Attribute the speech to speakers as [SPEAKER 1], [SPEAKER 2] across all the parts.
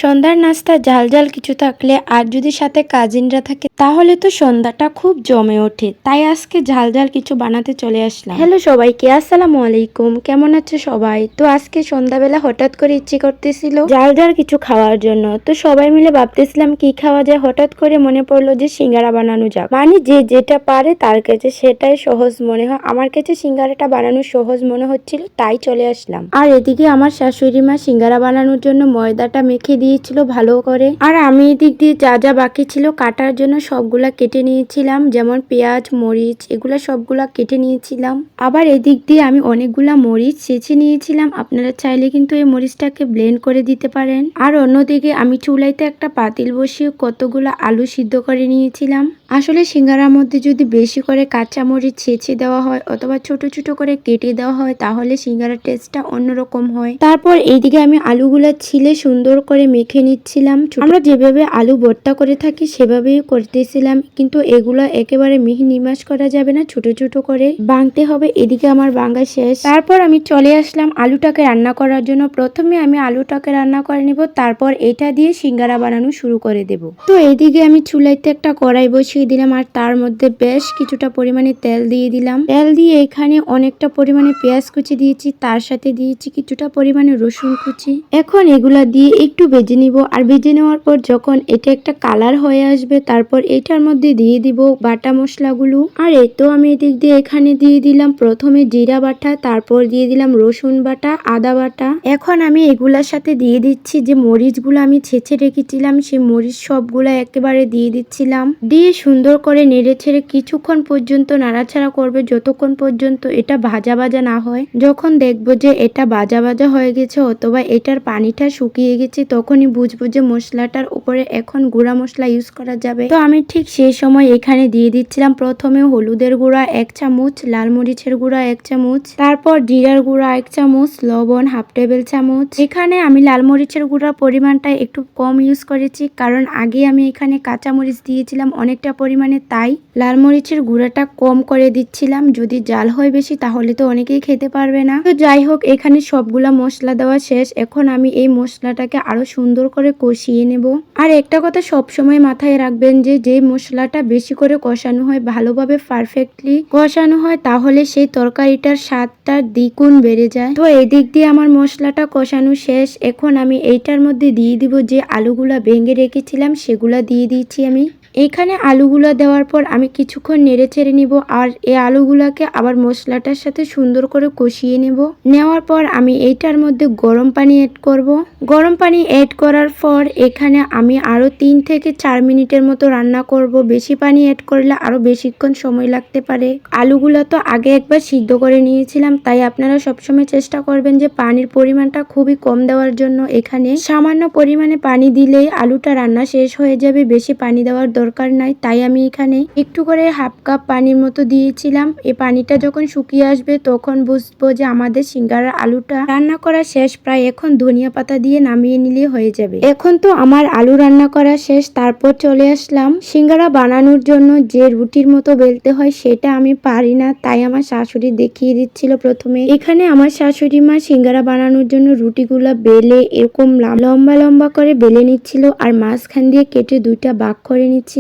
[SPEAKER 1] সন্ধ্যার নাস্তা ঝাল ঝাল কিছু থাকলে আর যদি সাথে কাজিনরা থাকে তাহলে তো সন্ধ্যাটা খুব জমে ওঠে। তাই আজকে ঝাল ঝাল কিছু বানাতে চলে আসলাম। হ্যালো সবাইকে, আসসালামু আলাইকুম। কেমন আছে সবাই? তো আজকে সন্ধ্যাবেলা হঠাৎ করে ইচ্ছে করতেছিল ঝাল ঝাল কিছু খাওয়ার জন্য। তো সবাই মিলে ভাবতেছিলাম কি খাওয়া যায়। হঠাৎ করে মনে পড়লো যে সিঙ্গারা বানানো যাক। মানে যে যেটা পারে তার কাছে সেটাই সহজ মনে হয়। আমার কাছে সিঙ্গারাটা বানানো সহজ মনে হচ্ছিল, তাই চলে আসলাম। আর এদিকে আমার শাশুড়ি মা সিঙ্গারা বানানোর জন্য ময়দাটা মেখে দিয়েছিল ভালো করে। আর আমি এদিক দিয়ে যা যা বাকি ছিল কাটার জন্য সবগুলা কেটে নিয়েছিলাম, যেমন পেঁয়াজ, মরিচ, এগুলা সবগুলা কেটে নিয়েছিলাম। আবার এদিক দিয়ে আমি অনেকগুলা মরিচ ছেঁচে নিয়েছিলাম। আপনারা চাইলে কিন্তু এই মরিচটাকে ব্লেন্ড করে দিতে পারেন। আর অন্যদিকে আমি চুলাইতে একটা পাতিল বসিয়ে কতগুলা আলু সিদ্ধ করে নিয়েছিলাম। আসলে সিঙ্গারার মধ্যে যদি বেশি করে কাঁচা মরিচ ছেঁচে দেওয়া হয় অথবা ছোট ছোট করে কেটে দেওয়া হয় তাহলে সিঙ্গারার টেস্টটা অন্যরকম হয়। তারপর এইদিকে আমি আলুগুলা ছিলে সুন্দর করে মেখে নিচ্ছিলাম। আমরা যেভাবে আলু ভর্তা করে থাকি সেভাবেই করতেছিলাম, কিন্তু এগুলা একেবারে মিহি নিমাশ করা যাবে না, ছোট ছোট করে ভাঙতে হবে। এদিকে আমার ভাঙা শেষ। তারপর আমি চলে আসলাম আলুটাকে রান্না করার জন্য। প্রথমে আমি আলুটাকে রান্না করে নিব, তারপর এটা দিয়ে সিঙ্গারা বানানো শুরু করে দেব। তো এইদিকে আমি চুলাইতে একটা কড়াই বসিয়ে দিলাম আর তার মধ্যে বেশ কিছুটা পরিমাণে তেল দিয়ে দিলাম। তেল দিয়ে এখানে অনেকটা পরিমাণে পেঁয়াজ কুচি দিয়েছি, তার সাথে দিয়েছি কিছুটা পরিমাণে রসুন কুচি। এখন এগুলা দিয়ে একটু ভেজে নিব। আর ভেজে নেওয়ার পর যখন এটা একটা কালার হয়ে আসবে তারপর এটার মধ্যে দিয়ে দিব বাটা মশলাগুলো। আর এই তো আমি এদিক দিয়ে এখানে দিয়ে দিলাম প্রথমে জিরা বাটা, তারপর দিয়ে দিলাম রসুন বাটা, আদা বাটা। এখন আমি এগুলার সাথে দিয়ে দিচ্ছি যে মরিচগুলো আমি ছেঁচে রেখেছিলাম, সেই মরিচ সবগুলা একেবারে দিয়ে দিচ্ছিলাম। দিয়ে সুন্দর করে নেড়ে ছেড়ে কিছুক্ষণ পর্যন্ত নাড়াচাড়া করবে যতক্ষণ পর্যন্ত এটা ভাজা ভাজা না হয়। যখন দেখবো যে এটা ভাজা ভাজা হয়ে গেছে অথবা এটার পানিটা শুকিয়ে গেছে তখনই বুঝবো যে মশলাটার উপরে এখন গুঁড়া মশলা ইউজ করা যাবে। তো আমি ঠিক সেই সময় এখানে দিয়ে দিচ্ছিলাম প্রথমে হলুদের গুঁড়া 1 চামচ, লাল মরিচের গুঁড়া 1 চামচ, তারপর জিরার গুঁড়া 1 চামচ, লবণ 1/2 টেবিল চামচ। এখানে আমি লাল মরিচের গুঁড়া পরিমাণটা একটু কম ইউজ করেছি, কারণ আগে আমি এখানে কাঁচা মরিচ দিয়েছিলাম অনেকটা পরিমাণে, তাই লাল মরিচের গুঁড়াটা কম করে দিচ্ছিলাম। যদি জাল হয় বেশি তাহলে তো অনেকেই খেতে পারবে না। তো যাই হোক, এখানে সবগুলা মশলা দেওয়া শেষ। এখন আমি এই মশলাটাকে আরো সুন্দর করে কষিয়ে নেব। আর একটা কথা সবসময় মাথায় রাখবেন যে যে মশলাটা বেশি করে কষানো হয়, ভালোভাবে পারফেক্টলি কষানো হয়, তাহলে সেই তরকারিটার স্বাদটা দ্বিগুণ বেড়ে যায়। তো এদিক দিয়ে আমার মশলাটা কষানো শেষ। এখন আমি এইটার মধ্যে দিয়ে দিব যে আলুগুলা ভেঙে রেখেছিলাম, সেগুলা দিয়ে দিচ্ছি আমি। এখানে আলুগুলা দেওয়ার পর আমি কিছুক্ষণ নেড়ে ছেড়ে নিব। আর এই আলুগুলাকে আবার মশলাটার সাথে সুন্দর করে কষিয়ে নেব। নেওয়ার পর আমি এইটার মধ্যে গরম পানি অ্যাড করব। গরম পানি অ্যাড করার পর এখানে আমি আরো 3 থেকে 4 মিনিটের মতো রান্না করব। বেশি পানি অ্যাড করলে আরো বেশিক্ষণ সময় লাগতে পারে। আলুগুলা তো আগে একবার সিদ্ধ করে নিয়েছিলাম, তাই আপনারা সবসময় চেষ্টা করবেন যে পানির পরিমাণটা খুবই কম দেওয়ার জন্য। এখানে সামান্য পরিমাণে পানি দিলেই আলুটা রান্না শেষ হয়ে যাবে, বেশি পানি দেওয়ার দরকার নাই। তাই আমি এখানে একটু করে 1/2 কাপ পানির মতো দিয়েছিলাম। এই পানিটা যখন শুকিয়ে আসবে তখন বুঝবো যে আমাদের সিঙ্গারার আলুটা রান্না করা শেষ প্রায়। এখন ধনিয়া পাতা দিয়ে নামিয়ে নিলে হয়ে যাবে। এখন তো আমার আলু রান্না করা শেষ। তারপর চলে আসলাম সিঙ্গারা বানানোর জন্য। যে রুটির মতো বেলতে হয় সেটা আমি পারি না, তাই আমার শাশুড়ি দেখিয়ে দিচ্ছিল প্রথমে। এখানে আমার শাশুড়ি মা সিঙ্গারা বানানোর জন্য রুটিগুলা বেলে এরকম লম্বা লম্বা করে বেলে নিচ্ছিল আর মাঝখান দিয়ে কেটে 2টা ভাগ করে নিচ্ছিল।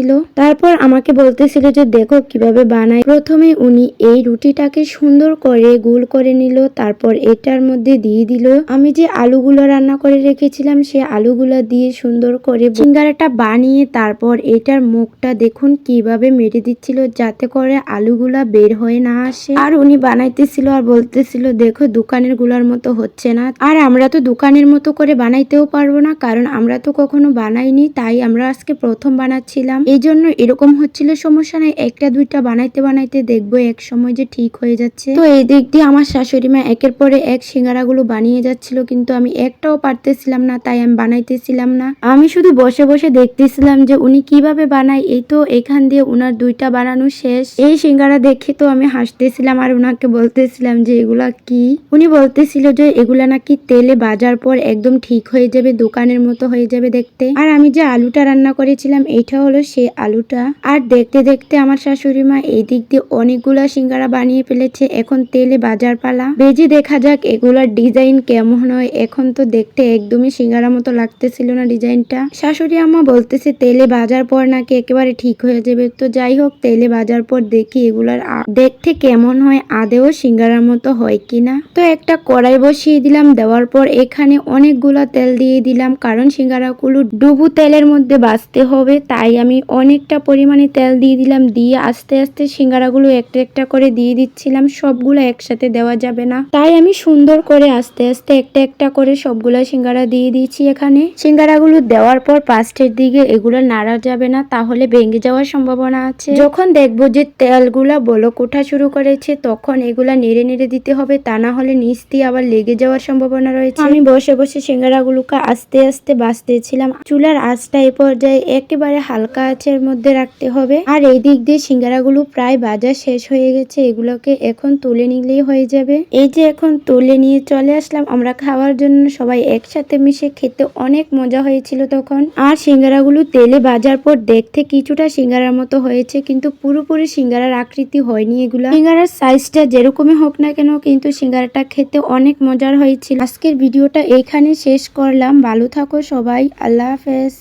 [SPEAKER 1] তারপর আমাকে বলতেছিল যে দেখো কিভাবে বানায়। প্রথমে উনি এই রুটিটাকে সুন্দর করে গোল করে নিল, তারপর এটার মধ্যে দিয়ে দিল আমি যে আলুগুলো রান্না করে রেখেছিলাম, সে আলুগুলো দিয়ে সুন্দর করে সিঙ্গারাটা বানিয়ে তারপর এটার মুখটা দেখুন কিভাবে মেরে দিচ্ছিল যাতে করে আলুগুলা বের হয়ে না আসে। আর উনি বানাইতেছিল আর বলতেছিল দেখো দোকানের গুলার মতো হচ্ছে না। আর আমরা তো দোকানের মতো করে বানাইতেও পারবো না, কারণ আমরা তো কখনো বানাইনি, তাই আমরা আজকে প্রথম বানাচ্ছিলাম, এই জন্য এরকম হচ্ছিল। সমস্যা নাই, 1টা 2টা বানাইতে বানাইতে দেখবো এক সময় যে ঠিক হয়ে যাচ্ছে। তো এই দিক দিয়ে আমার শাশুড়ি মা একের পরে এক সিঙ্গারাগুলো বানিয়ে যাচ্ছিল, কিন্তু আমি একটাও পারতেছিলাম না, তাই আমি বানাইতেছিলাম না। আমি শুধু বসে বসে দেখতেছিলাম যে উনি কিভাবে বানায়। এই তো এখান দিয়ে উনার 2টা বানানো শেষ। এই সিঙ্গারা দেখে তো আমি হাসতেছিলাম আর উনাকে বলতেছিলাম যে এগুলা কি। উনি বলতেছিল যে এগুলা নাকি তেলে ভাজার পর একদম ঠিক হয়ে যাবে, দোকানের মতো হয়ে যাবে দেখতে। আর আমি যে আলুটা রান্না করেছিলাম এইটা হলো সেই আলুটা। আর দেখতে দেখতে আমার শাশুড়ি মা এই দিক দিয়ে অনেকগুলা সিঙ্গারা বানিয়ে ফেলেছে। এখন তেলে বাজার পালা, ভেজে দেখা যাক এগুলার ডিজাইন কেমন হয়। এখন তো দেখতে একদমই সিঙ্গারা মতো লাগতেছিল না ডিজাইনটা। শাশুড়ি আম্মা বলতেছে তেলে ভাজার পর নাকি একেবারে ঠিক হয়ে যাবে। তো যাই হোক, তেলে ভাজার পর দেখি এগুলার দেখতে কেমন হয়, আদেও সিঙ্গারার মতো হয় কিনা। তো একটা কড়াই বসিয়ে দিলাম, দেওয়ার পর এখানে অনেকগুলা তেল দিয়ে দিলাম, কারণ সিঙ্গারাগুলো ডুবু তেলের মধ্যে ভাজতে হবে। তাই আমি অনেকটা পরিমাণে তেল দিয়ে দিলাম, দিয়ে আস্তে আস্তে সিঙ্গারাগুলো একটা একটা করে দিয়ে দিচ্ছিলাম। সবগুলো একসাথে দেওয়া যাবে না, তাই আমি সুন্দর করে আস্তে আস্তে একটা একটা করে সবগুলা সিঙ্গারা দিয়ে দিয়েছি। এখানে সিঙ্গারাগুলো দেওয়ার পর পাঁচটের দিকে এগুলো নাড়া যাবে না, তাহলে ভেঙে যাওয়ার সম্ভাবনা আছে। যখন দেখবো যে তেলগুলা বলক ওঠা শুরু করেছে, তখন এগুলা নেড়ে নেড়ে দিতে হবে, তা না হলে নিচ দিয়ে আবার লেগে যাওয়ার সম্ভাবনা রয়েছে। আমি বসে বসে সিঙ্গারাগুলোকে আস্তে আস্তে ভাজতেছিলাম। চুলার আঁচটা এ পর্যায়ে একেবারে হালকা আঁচের মধ্যে রাখতে হবে। আর এই দিক দিয়ে সিঙ্গারাগুলো প্রায় ভাজা শেষ হয়ে গেছে, এগুলোকে এখন তুলে নিলেই হয়ে যাবে। এই যে এখন তুলে নিয়ে চলে আসলাম আমরা খাওয়ার জন্য। সবাই একসাথে মিশে খেতে অনেক মজা হয়েছিল তখন। আর সিঙ্গারাগুলো তেলে ভাজার পর দেখতে কিছুটা সিঙ্গারার মতো হয়েছে, কিন্তু পুরোপুরি সিঙ্গারার আকৃতি হয়নি। এগুলা সিঙ্গারার সাইজটা যেরকমই হোক না কেন, কিন্তু সিঙ্গারাটা খেতে অনেক মজার হয়েছিল। আজকের ভিডিওটা এইখানে শেষ করলাম। ভালো থাকো সবাই, আল্লাহ হাফেজ।